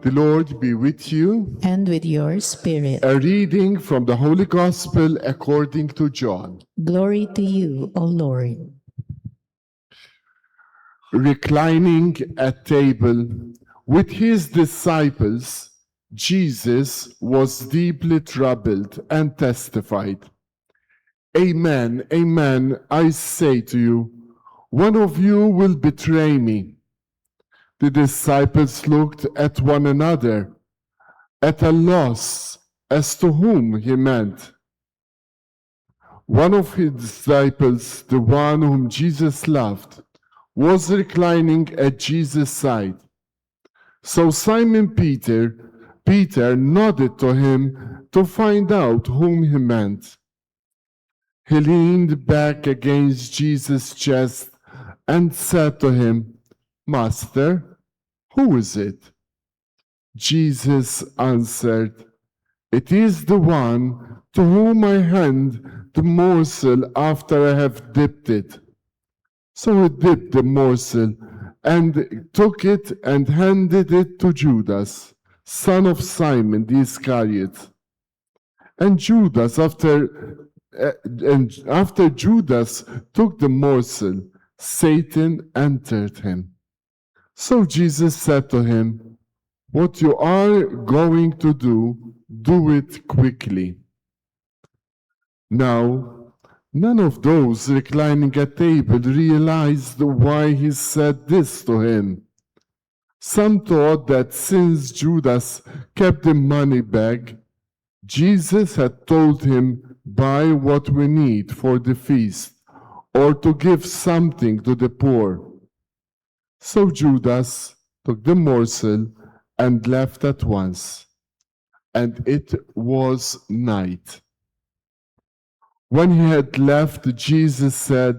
The Lord be with you. and with your spirit. A reading from the Holy Gospel according to John. Glory to you, O Lord. Reclining at table with his disciples, Jesus was deeply troubled and testified, "Amen, amen, I say to you, one of you will betray me." The disciples looked at one another, at a loss as to whom he meant. One of his disciples, the one whom Jesus loved, was reclining at Jesus' side. So Simon Peter nodded to him to find out whom he meant. He leaned back against Jesus' chest and said to him, "Master, who is it?" Jesus answered, "It is the one to whom I hand the morsel after I have dipped it." So he dipped the morsel and took it and handed it to Judas, son of Simon the Iscariot. And after Judas took the morsel, Satan entered him. So Jesus said to him, "What you are going to do it quickly." Now, none of those reclining at table realized why he said this to him. Some thought that since Judas kept the money bag, Jesus had told him, "Buy what we need for the feast, or to give something to the poor." So Judas took the morsel and left at once, and it was night. When he had left, Jesus said,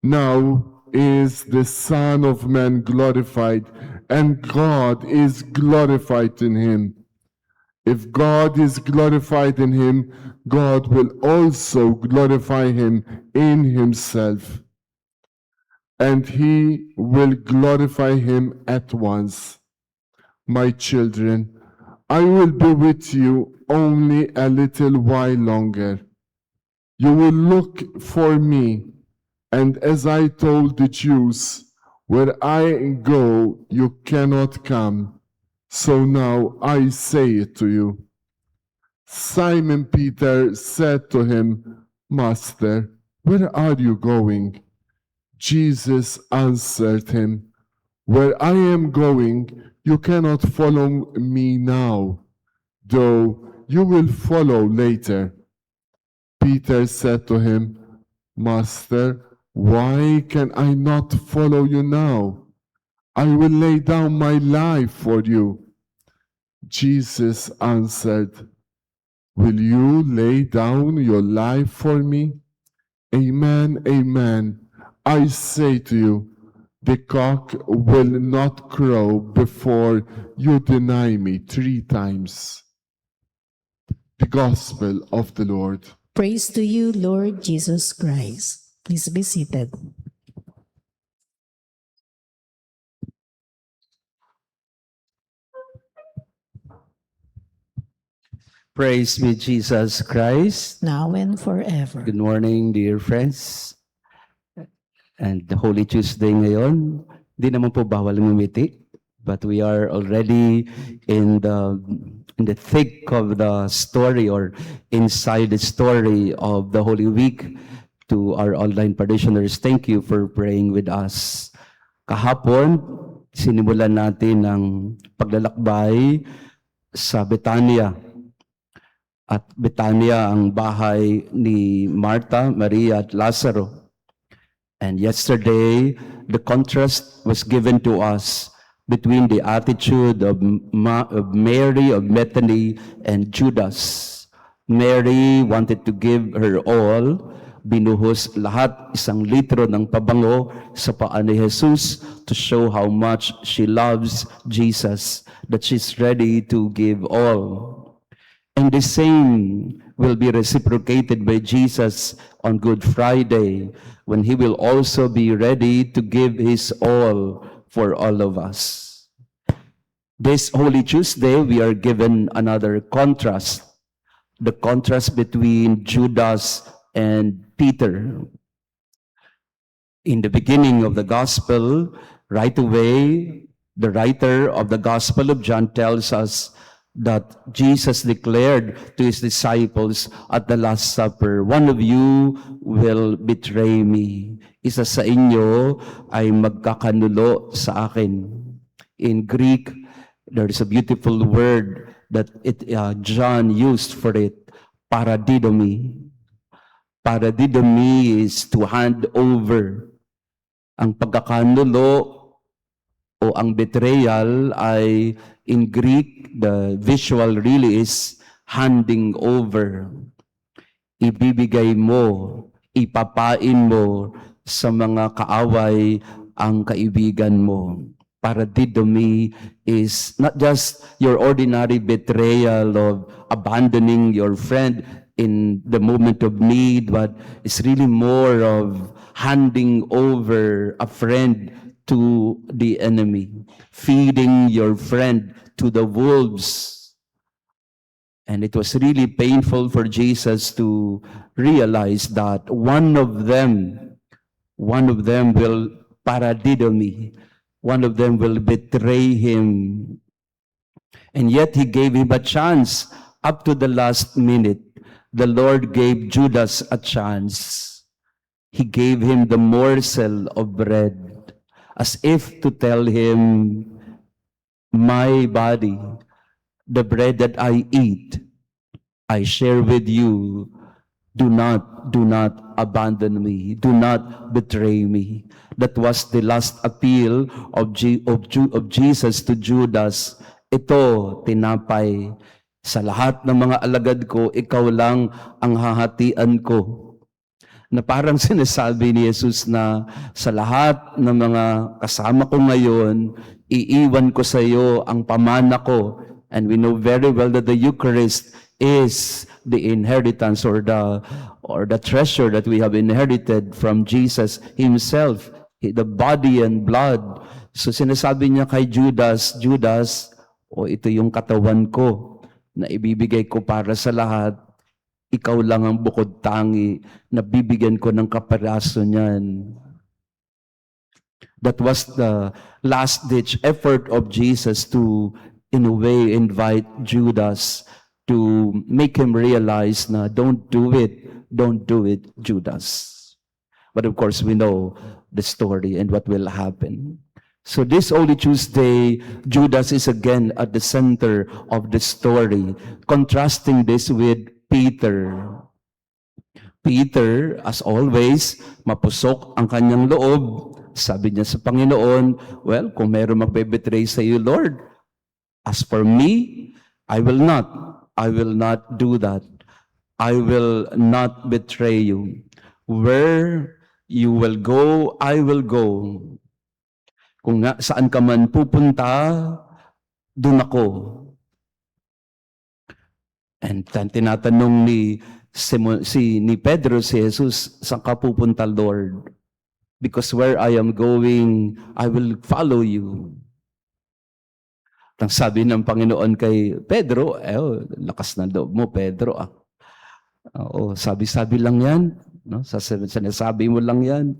"Now is the Son of Man glorified, and God is glorified in him. If God is glorified in him, God will also glorify him in himself. And he will glorify him at once. My children, I will be with you only a little while longer. You will look for me, and as I told the Jews, where I go, you cannot come. So now I say it to you." Simon Peter said to him, "Master, where are you going?" Jesus answered him, "Where I am going, you cannot follow me now, though you will follow later." Peter said to him, "Master, why can I not follow you now? I will lay down my life for you." Jesus answered, "Will you lay down your life for me? Amen, amen, I say to you, the cock will not crow before you deny me 3 times." The Gospel of the Lord. Praise to you, Lord Jesus Christ. Please be seated. Praise be Jesus Christ. Now and forever. Good morning, dear friends. And the Holy Tuesday ngayon, di naman po bawal ngumiti, but we are already in the thick of the story or inside the story of the Holy Week. To our online parishioners, thank you for praying with us. Kahapon, sinimulan natin ang paglalakbay sa Betania. At Betania ang bahay ni Martha, Maria at Lazaro. And yesterday, the contrast was given to us between the attitude of Mary of Bethany and Judas. Mary wanted to give her all, binuhos lahat 1 litro ng pabango sa paa ni Jesus to show how much she loves Jesus, that she's ready to give all. And the same will be reciprocated by Jesus on Good Friday, when he will also be ready to give his all for all of us. This Holy Tuesday, we are given another contrast. The contrast between Judas and Peter. In the beginning of the gospel, right away, the writer of the Gospel of John tells us that Jesus declared to his disciples at the Last Supper, "One of you will betray me. Isa sa inyo ay magkakanulo sa akin." In Greek, there is a beautiful word that John used for it, paradidomi. Paradidomi is to hand over. Ang pagkakanulo o ang betrayal ay, in Greek, the visual really is handing over. Ibibigay mo, ipapain mo sa mga kaaway ang kaibigan mo. Paradidomi is not just your ordinary betrayal of abandoning your friend in the moment of need, but it's really more of handing over a friend to the enemy, feeding your friend to the wolves. And it was really painful for Jesus to realize that one of them will paradidomi, one of them will betray him. And yet he gave him a chance up to the last minute. The Lord gave Judas a chance. He gave him the morsel of bread, as if to tell him, my body, the bread that I eat, I share with you. Do not abandon me. Do not betray me. That was the last appeal of Jesus to Judas. Ito, tinapay. Sa lahat ng mga alagad ko, ikaw lang ang hahatian ko. Na parang sinasabi ni Jesus na sa lahat ng mga kasama ko ngayon, iiwan ko sa iyo ang pamana ko. And we know very well that the Eucharist is the inheritance or the treasure that we have inherited from Jesus himself, the body and blood. So sinasabi niya kay Judas, Judas, ito yung katawan ko na ibibigay ko para sa lahat. Ikaw lang ang bukod tangi na bibigyan ko ng kaperaso niyan. That was the last-ditch effort of Jesus to, in a way, invite Judas to make him realize na don't do it, Judas. But of course, we know the story and what will happen. So this Holy Tuesday, Judas is again at the center of the story, contrasting this with Peter. Peter, as always, mapusok ang kanyang loob. Sabi niya sa Panginoon, well, kung meron magbe-betray sa iyo, Lord, as for me, I will not do that. I will not betray you. Where you will go, I will go. Kung saan ka man pupunta, dun ako. And tinatanong ni Pedro si Jesus, saan ka pupunta, Lord? Because where I am going, I will follow you. Ang sabi ng Panginoon kay Pedro, lakas ng loob mo, Pedro. Sabi-sabi lang yan. No? Sinasabi mo lang yan.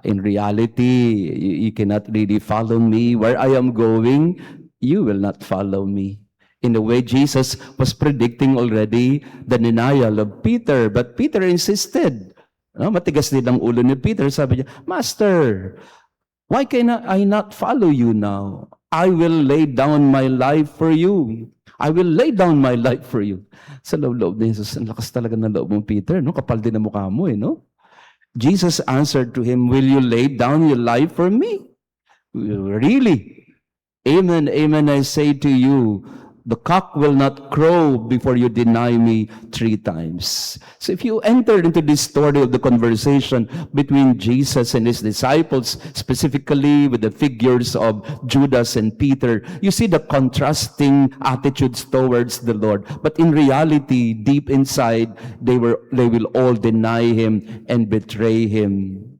In reality, you cannot really follow me. Where I am going, you will not follow me. In a way, Jesus was predicting already the denial of Peter. But Peter insisted. No? Matigas din ang ulo ni Peter. Sabi niya, Master, why can I not follow you now? I will lay down my life for you. I will lay down my life for you. Sa loob ni Jesus, ang lakas talaga ng loob mong Peter. No? Kapal din ang mukha mo. No? Jesus answered to him, will you lay down your life for me? Really? Amen, amen, I say to you, the cock will not crow before you deny me 3 times. So if you enter into this story of the conversation between Jesus and his disciples, specifically with the figures of Judas and Peter, you see the contrasting attitudes towards the Lord. But in reality, deep inside, they will all deny him and betray him.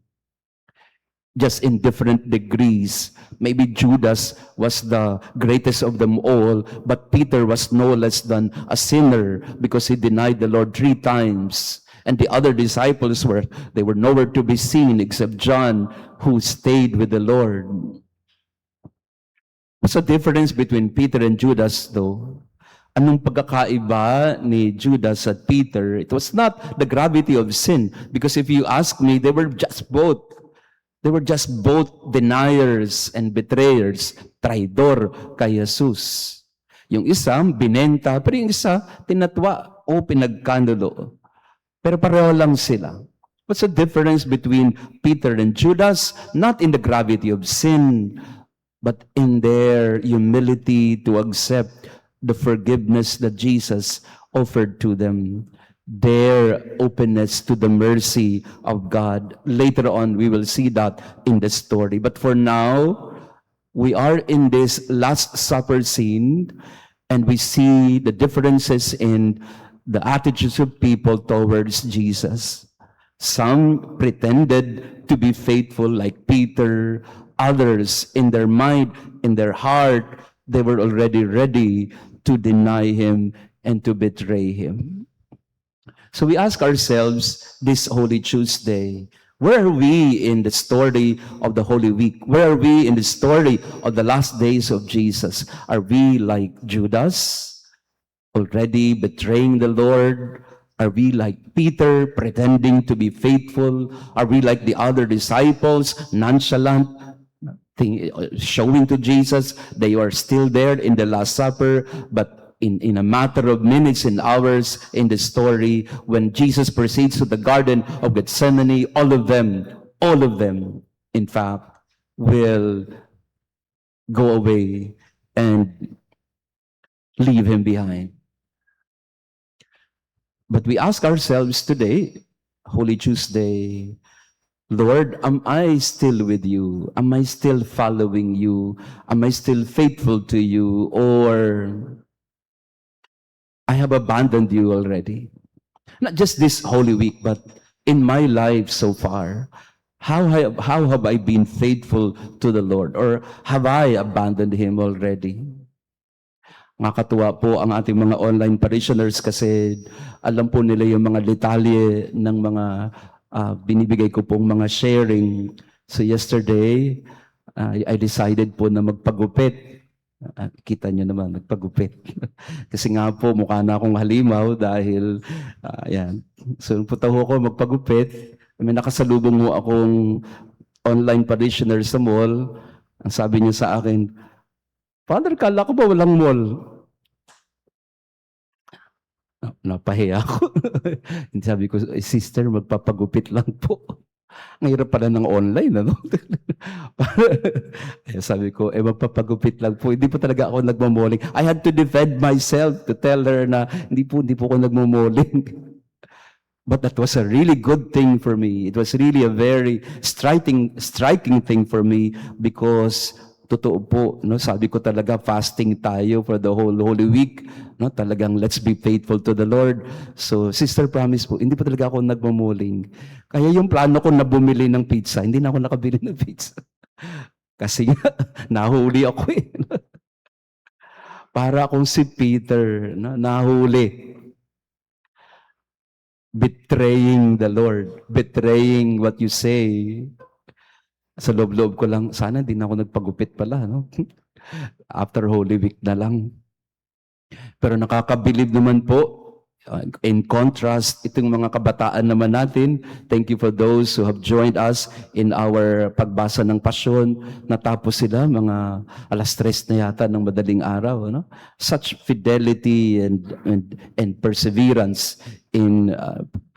just in different degrees. Maybe Judas was the greatest of them all, but Peter was no less than a sinner because he denied the Lord 3 times. And the other disciples were nowhere to be seen except John, who stayed with the Lord. What's the difference between Peter and Judas though? Anong pagkakaiba ni Judas at Peter? It was not the gravity of sin, because if you ask me, they were just both deniers and betrayers, traidor kay Jesus. Yung isa, binenta, pero yung isa, tinatwa o pinagkanulo. Pero pareho lang sila. What's the difference between Peter and Judas? Not in the gravity of sin, but in their humility to accept the forgiveness that Jesus offered to them. Their openness to the mercy of God. Later on, we will see that in the story. But for now, we are in this Last Supper scene, and we see the differences in the attitudes of people towards Jesus. Some pretended to be faithful like Peter. Others, in their mind, in their heart, they were already ready to deny him and to betray him. So we ask ourselves this Holy Tuesday, where are we in the story of the Holy Week? Where are we in the story of the last days of Jesus? Are we like Judas, already betraying the Lord? Are we like Peter, pretending to be faithful? Are we like the other disciples, nonchalant, showing to Jesus they are still there in the Last Supper, but in a matter of minutes and hours in the story, when Jesus proceeds to the Garden of Gethsemane, all of them, in fact, will go away and leave him behind. But we ask ourselves today, Holy Tuesday, Lord, am I still with you? Am I still following you? Am I still faithful to you? Or I have abandoned you already? Not just this Holy Week, but in my life so far, how have I been faithful to the Lord? Or have I abandoned Him already? Nakakatuwa po ang ating mga online parishioners kasi alam po nila yung mga detalye ng mga binibigay ko pong mga sharing. So yesterday, I decided po na magpagupit. Kita nyo naman, nagpagupit. Kasi nga po, mukha na akong halimaw dahil, yan. So, punta ko magpagupit. May nakasalubong mo akong online parishioner sa mall. Ang sabi niya sa akin, Father, kala ko ba walang mall? Napahiya ako. Sabi ko, sister, magpapagupit lang po. Ang hirap pala ng online, ano? Sabi ko, magpapagupit lang po. Hindi po talaga ako nagmamoling. I had to defend myself to tell her na hindi po ako nagmamoling. But that was a really good thing for me. It was really a very striking thing for me because totoo po, no, sabi ko talaga fasting tayo for the whole Holy Week, no, talagang let's be faithful to the Lord. So, sister, promise po, hindi pa talaga ako nagmamuling. Kaya yung plano ko na bumili ng pizza, hindi na ako nakabili ng pizza. Kasi nga, nahuli ako eh. Para akong si Peter, no, nahuli. Betraying the Lord, betraying what you say. Sa loob-loob ko lang, sana hindi na ako nagpagupit pala, no? After Holy Week na lang. Pero nakakabilib naman po, in contrast, itong mga kabataan naman natin, thank you for those who have joined us in our pagbasa ng Pasyon. Natapos sila, mga 3:00 na yata ng madaling araw, no? Such fidelity and perseverance in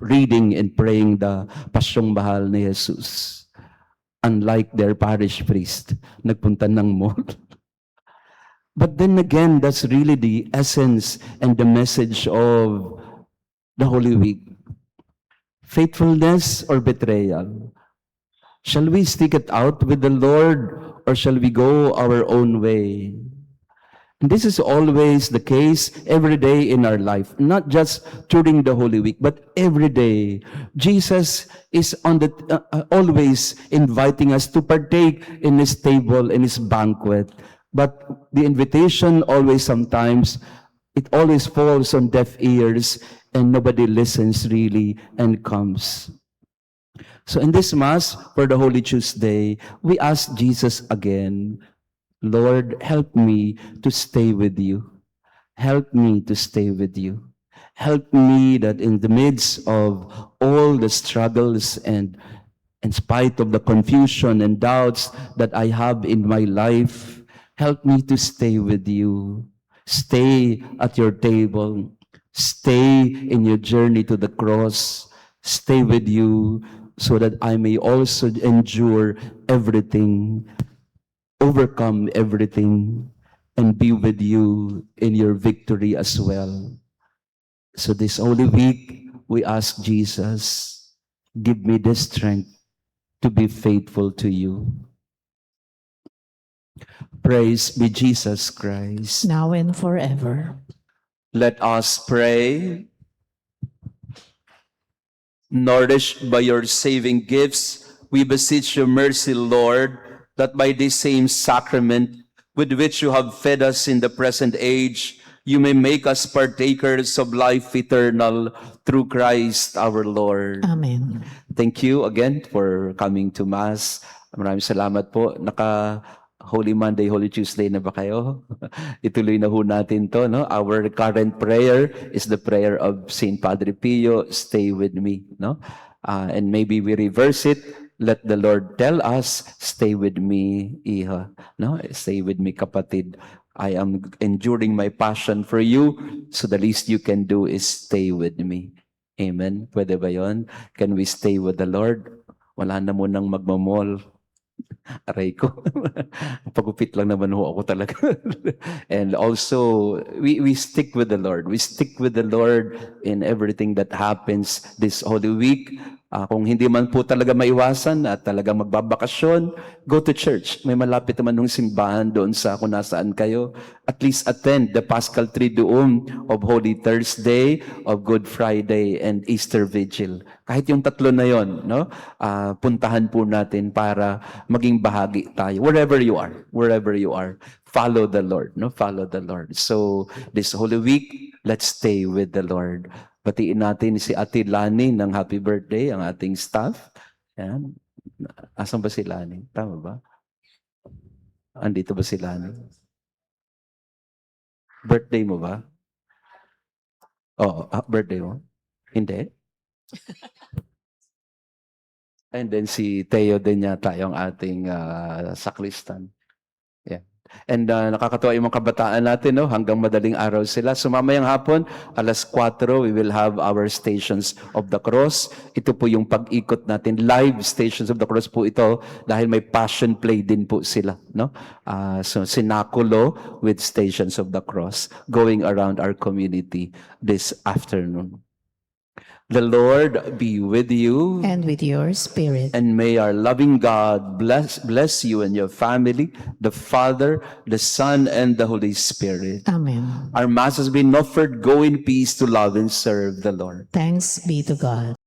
reading and praying the Pasyong Mahal ni Jesus. Unlike their parish priest, nagpunta ng mall. But then again, that's really the essence and the message of the Holy Week. Faithfulness or betrayal? Shall we stick it out with the Lord or shall we go our own way? And this is always the case every day in our life, not just during the Holy Week, but every day. Jesus is always inviting us to partake in His table, in His banquet. But the invitation it always falls on deaf ears, and nobody listens really and comes. So in this Mass for the Holy Tuesday, we ask Jesus again, Lord, help me to stay with you. Help me to stay with you. Help me that in the midst of all the struggles and in spite of the confusion and doubts that I have in my life, help me to stay with you. Stay at your table. Stay in your journey to the cross. Stay with you so that I may also endure everything, overcome everything, and be with you in your victory as well. So this Holy Week, we ask Jesus, give me the strength to be faithful to you. Praise be Jesus Christ. now and forever. Let us pray. Nourished by your saving gifts, we beseech your mercy, Lord, that by this same sacrament with which you have fed us in the present age, you may make us partakers of life eternal through Christ our Lord. Amen. Thank you again for coming to Mass. Maraming salamat po. Holy Monday, Holy Tuesday na ba kayo? Ituloy na ho natin to, no? Our current prayer is the prayer of Saint Padre Pio, stay with me, no? And maybe we reverse it. Let the Lord tell us, stay with me, iha, no? Stay with me, kapatid. I am enduring my passion for you, so the least you can do is stay with me. Amen? Pwede ba yun? Can we stay with the Lord? Wala na munang magmamall. Aray ko. Pagupit lang naman ho ako talaga. And also, we stick with the Lord. We stick with the Lord in everything that happens this Holy Week. Kung hindi man po talaga maiwasan at talaga magbabakasyon, go to church. May malapit naman ng simbahan doon sa kung nasaan kayo. At least attend the Paschal Triduum of Holy Thursday, of Good Friday, and Easter Vigil. Kahit yung tatlo na yon, no? Puntahan po natin para maging bahagi tayo. Wherever you are, follow the Lord, no? Follow the Lord. So, this Holy Week, let's stay with the Lord. Batiin natin si Ate Lani ng happy birthday, ang ating staff. Ayan. Asan ba si Lani? Tama ba? Andito ba si Lani? Birthday mo ba? Oo, birthday mo? Hindi? And then si Teo din yata yung ating sakristan. Yeah. And nakakatuwa yung mga kabataan natin, no? Hanggang madaling araw sila. So mamayang hapon, 4:00, we will have our Stations of the Cross. Ito po yung pag-ikot natin. Live Stations of the Cross po ito dahil may passion play din po sila, no? So sinakulo with Stations of the Cross going around our community this afternoon. The Lord be with you. And with your spirit. And may our loving God bless you and your family, the Father, the Son, and the Holy Spirit. Amen. Our Mass has been offered. Go in peace to love and serve the Lord. Thanks be to God.